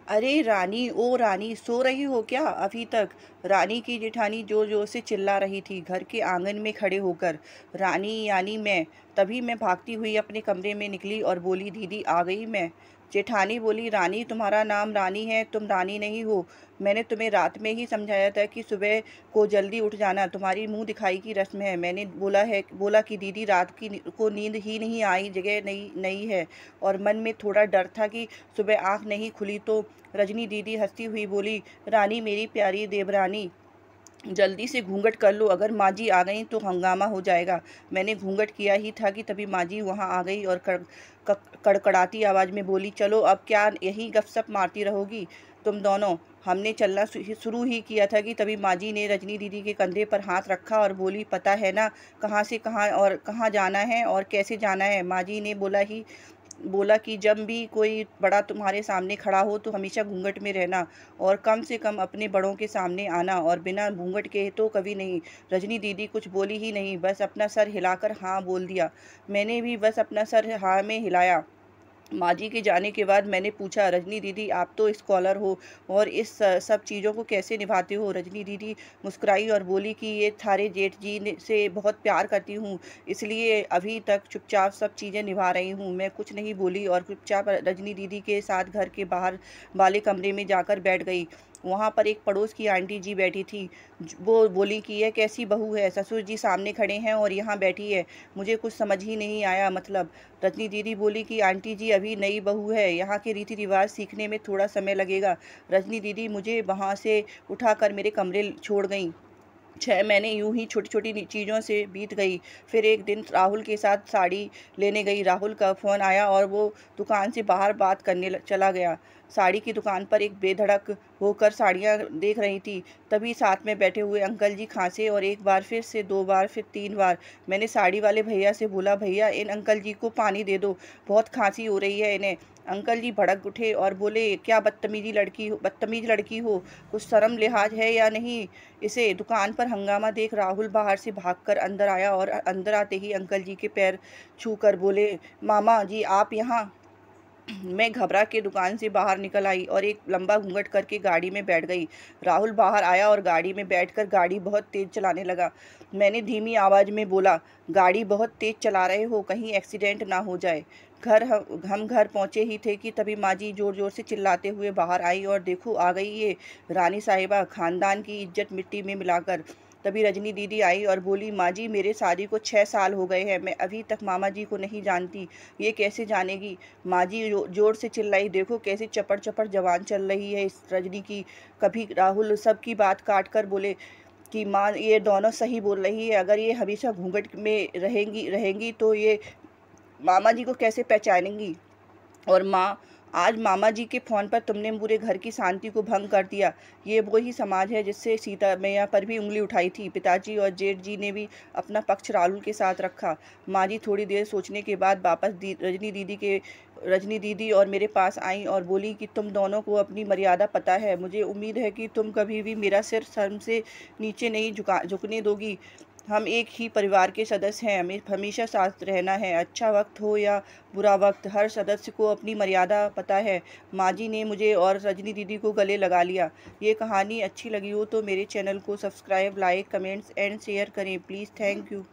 अरे रानी, ओ रानी, सो रही हो क्या अभी तक? रानी की जेठानी जोर जोर से चिल्ला रही थी घर के आंगन में खड़े होकर। रानी यानी मैं। तभी मैं भागती हुई अपने कमरे में निकली और बोली, दीदी आ गई मैं। जेठानी बोली, रानी तुम्हारा नाम रानी है, तुम रानी नहीं हो। मैंने तुम्हें रात में ही समझाया था कि सुबह को जल्दी उठ जाना, तुम्हारी मुंह दिखाई की रस्म है। मैंने बोला कि दीदी रात को नींद ही नहीं आई, जगह नहीं नहीं है। और मन में थोड़ा डर था कि सुबह आंख नहीं खुली तो। रजनी दीदी हंसती हुई बोली, रानी मेरी प्यारी देवरानी, जल्दी से घूंघट कर लो, अगर माँ जी आ गई तो हंगामा हो जाएगा। मैंने घूंघट किया ही था कि तभी माँ जी वहाँ आ गई और कड़कड़ाती आवाज़ में बोली, चलो अब क्या यही गपशप मारती रहोगी तुम दोनों? हमने चलना शुरू ही किया था कि तभी माँ जी ने रजनी दीदी के कंधे पर हाथ रखा और बोली, पता है ना कहाँ से कहाँ और कहाँ जाना है और कैसे जाना है? माँ जी ने बोला कि जब भी कोई बड़ा तुम्हारे सामने खड़ा हो तो हमेशा घूंघट में रहना और कम से कम अपने बड़ों के सामने आना, और बिना घूंघट के तो कभी नहीं। रजनी दीदी कुछ बोली ही नहीं, बस अपना सर हिलाकर हाँ बोल दिया। मैंने भी बस अपना सर हाँ में हिलाया। माँ जी के जाने के बाद मैंने पूछा, रजनी दीदी आप तो स्कॉलर हो और इस सब चीज़ों को कैसे निभाते हो? रजनी दीदी मुस्कुराई और बोली कि ये थारे जेठ जी से बहुत प्यार करती हूँ, इसलिए अभी तक चुपचाप सब चीज़ें निभा रही हूँ। मैं कुछ नहीं बोली और चुपचाप रजनी दीदी के साथ घर के बाहर वाले कमरे में जाकर बैठ गई। वहाँ पर एक पड़ोस की आंटी जी बैठी थी। वो बोली कि यह कैसी बहू है, ससुर जी सामने खड़े हैं और यहाँ बैठी है, मुझे कुछ समझ ही नहीं आया। मतलब रजनी दीदी बोली कि आंटी जी अभी नई बहू है, यहाँ के रीति रिवाज सीखने में थोड़ा समय लगेगा। रजनी दीदी मुझे वहाँ से उठाकर मेरे कमरे छोड़ गई। 6 महीने यूं ही छोटी छोटी चीज़ों से बीत गई। फिर एक दिन राहुल के साथ साड़ी लेने गई। राहुल का फ़ोन आया और वो दुकान से बाहर बात करने चला गया। साड़ी की दुकान पर एक बेधड़क होकर साड़ियाँ देख रही थी। तभी साथ में बैठे हुए अंकल जी खांसे और एक बार फिर से, 2 बार, फिर 3 बार। मैंने साड़ी वाले भैया से बोला, भैया इन अंकल जी को पानी दे दो, बहुत खांसी हो रही है इन्हें। अंकल जी भड़क उठे और बोले, क्या बदतमीज लड़की हो, कुछ शर्म लिहाज है या नहीं इसे? दुकान पर हंगामा देख राहुल बाहर से भागकर अंदर आया और अंदर आते ही अंकल जी के पैर छूकर बोले, मामा जी आप यहाँ? मैं घबरा के दुकान से बाहर निकल आई और एक लंबा घूंघट करके गाड़ी में बैठ गई। राहुल बाहर आया और गाड़ी में बैठकर गाड़ी बहुत तेज चलाने लगा। मैंने धीमी आवाज में बोला, गाड़ी बहुत तेज चला रहे हो, कहीं एक्सीडेंट ना हो जाए। हम घर पहुंचे ही थे कि तभी माँ जी जोर जोर से चिल्लाते हुए बाहर आई और देखो आ गई ये रानी साहिबा, खानदान की इज्जत मिट्टी में मिलाकर। तभी रजनी दीदी आई और बोली, माँ जी मेरे शादी को 6 साल हो गए हैं, मैं अभी तक मामा जी को नहीं जानती, ये कैसे जानेगी? माँ जी जोर से चिल्लाई, देखो कैसे चपड़ चपड़ जवान चल रही है इस रजनी की। कभी राहुल सबकी बात काट कर बोले कि माँ ये दोनों सही बोल रही है, अगर ये हमेशा घूंघट में रहेंगी रहेंगी तो ये मामा जी को कैसे पहचानेंगी? और माँ, आज मामा जी के फ़ोन पर तुमने पूरे घर की शांति को भंग कर दिया। ये वो ही समाज है जिससे सीता मैया पर भी उंगली उठाई थी। पिताजी और जेठ जी ने भी अपना पक्ष राहुल के साथ रखा। माँ जी थोड़ी देर सोचने के बाद वापस रजनी दीदी और मेरे पास आई और बोली कि तुम दोनों को अपनी मर्यादा पता है, मुझे उम्मीद है कि तुम कभी भी मेरा सिर शर्म से नीचे नहीं झुकने दोगी। हम एक ही परिवार के सदस्य हैं, हमें हमेशा साथ रहना है, अच्छा वक्त हो या बुरा वक्त, हर सदस्य को अपनी मर्यादा पता है। माँ जी ने मुझे और रजनी दीदी को गले लगा लिया। ये कहानी अच्छी लगी हो तो मेरे चैनल को subscribe, like, comments and share करें प्लीज़। Thank you.